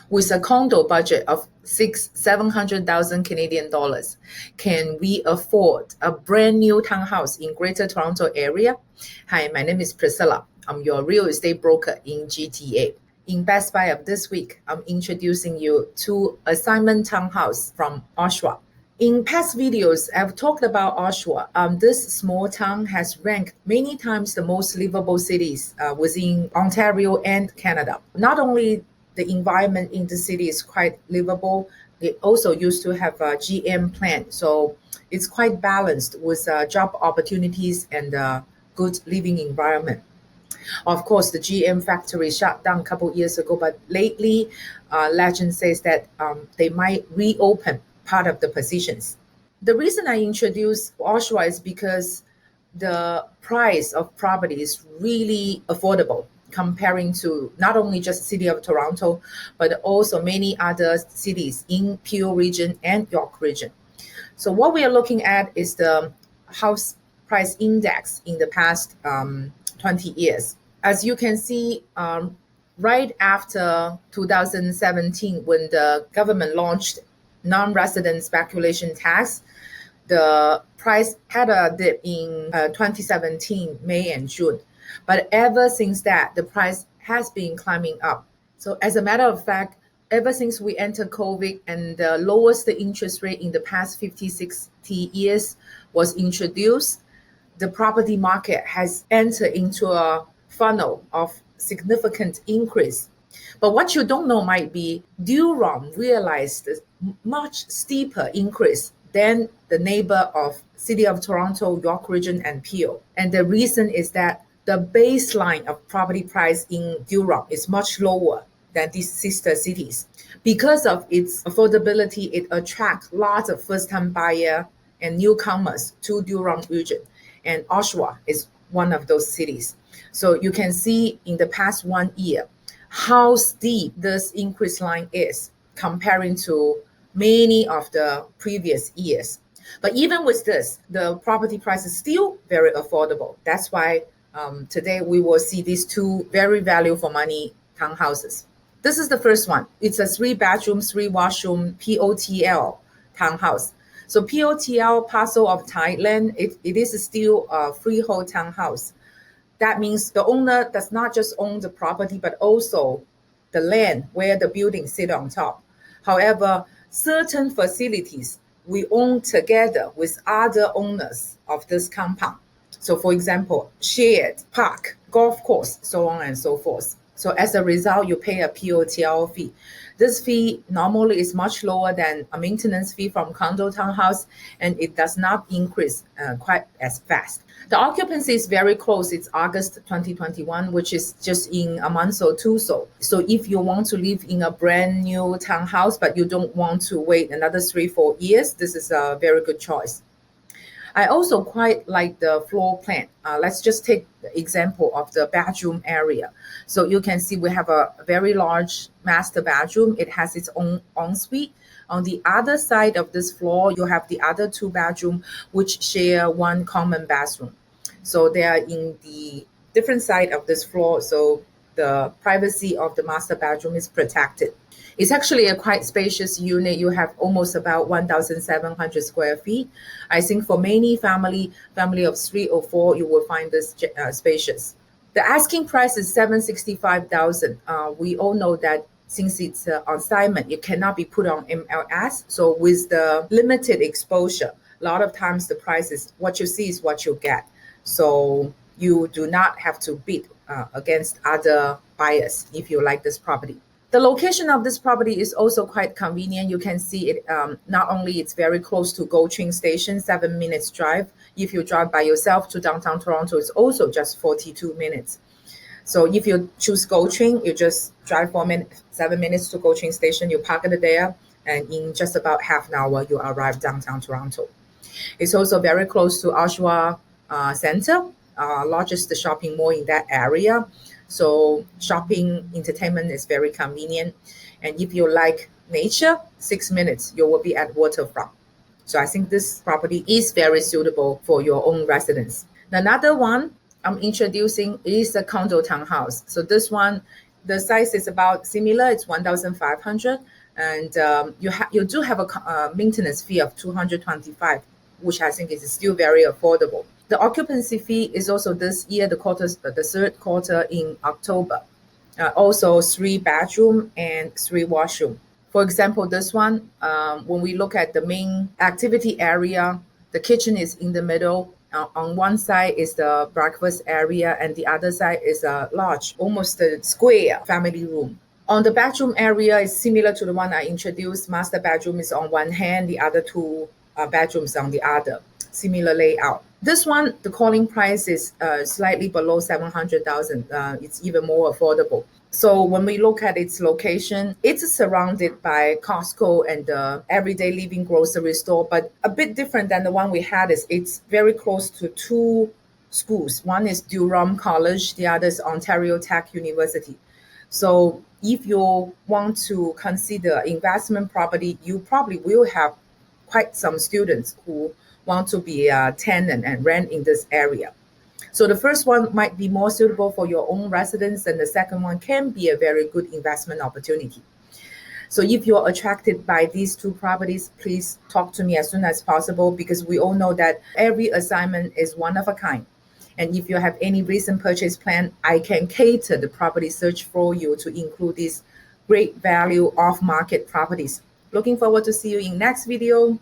With a condo budget of 700,000 Canadian dollars, can we afford a brand new townhouse in Greater Toronto area? Hi, my name is Priscilla. I'm your real estate broker in GTA. In Best Buy of this week, I'm introducing you to assignment townhouse from Oshawa. In past videos, I've talked about Oshawa. This small town has ranked many times the most livable cities within Ontario and Canada. Not only the environment in the city is quite livable, it also used to have a GM plant. So it's quite balanced with job opportunities and good living environment. Of course, the GM factory shut down a couple years ago, but lately, legend says that they might reopen part of the positions. The reason I introduced Oshawa is because the price of property is really affordable comparing to not only just the city of Toronto, but also many other cities in Peel region and York region. So what we are looking at is the house price index in the past 20 years. As you can see, right after 2017, when the government launched non-resident speculation tax, the price had a dip in 2017, May and June. But ever since that, the price has been climbing up. So as a matter of fact, ever since we entered COVID and the lowest interest rate in the past 50, 60 years was introduced, the property market has entered into a funnel of significant increase. But what you don't know might be Durham realized a much steeper increase than the neighbor of City of Toronto, York Region, and Peel. And the reason is that the baseline of property price in Durham is much lower than these sister cities. Because of its affordability, it attracts lots of first-time buyer and newcomers to Durham region. And Oshawa is one of those cities. So you can see in the past 1 year how steep this increase line is comparing to many of the previous years. But even with this, the property price is still very affordable. That's why today we will see these two very value for money townhouses. This is the first one. It's a 3-bedroom, 3-washroom POTL townhouse. So POTL, Parcel of Tied Land, it is still a freehold townhouse. That means the owner does not just own the property, but also the land where the buildings sit on top. However, certain facilities we own together with other owners of this compound. So for example, shared park, golf course, so on and so forth. So as a result, you pay a POTL fee. This fee normally is much lower than a maintenance fee from condo townhouse, and it does not increase quite as fast. The occupancy is very close. It's August 2021, which is just in a month or two. So if you want to live in a brand new townhouse, but you don't want to wait another 3-4 years, this is a very good choice. I also quite like the floor plan. Let's just take the example of the bedroom area. So you can see we have a very large master bedroom. It has its own ensuite. On the other side of this floor, you have the other 2 bedrooms which share one common bathroom. So they are in the different side of this floor. So the privacy of the master bedroom is protected. It's actually a quite spacious unit. You have almost about 1,700 square feet. I think for many family of 3 or 4, you will find this spacious. The asking price is $765,000. We all know that since it's on assignment, it cannot be put on MLS. So with the limited exposure, a lot of times the price is what you see is what you get. So you do not have to bid against other buyers if you like this property. The location of this property is also quite convenient. You can see it, not only it's very close to GO train station, 7 minutes drive. If you drive by yourself to downtown Toronto, it's also just 42 minutes. So if you choose GO train, you just drive 7 minutes to GO train station, you park it there, and in just about half an hour, you arrive downtown Toronto. It's also very close to Oshawa Center, largest shopping mall in that area. So shopping, entertainment is very convenient. And if you like nature, 6 minutes, you will be at waterfront. So I think this property is very suitable for your own residence. Another one I'm introducing is a condo townhouse. So this one The size is about similar. It's 1,500, and you do have a maintenance fee of 225, which I think is still very affordable. The occupancy fee is also this year, the third quarter in October. Also 3 bedroom and 3 washroom. For example, this one, when we look at the main activity area, the kitchen is in the middle. On one side is the breakfast area, and the other side is a large, almost a square family room. On the bedroom area is similar to the one I introduced. Master bedroom is on one hand, the other two bedrooms on the other. Similar layout. This one, the calling price is slightly below 700,000. It's even more affordable. So when we look at its location, it's surrounded by Costco and the everyday living grocery store, but a bit different than the one we had is it's very close to two schools. One is Durham College, the other is Ontario Tech University. So if you want to consider investment property, you probably will have quite some students who want to be a tenant and rent in this area. So the first one might be more suitable for your own residence, and the second one can be a very good investment opportunity. So if you're attracted by these two properties, please talk to me as soon as possible, because we all know that every assignment is one of a kind. And if you have any recent purchase plan, I can cater the property search for you to include these great value off-market properties. Looking forward to see you in next video.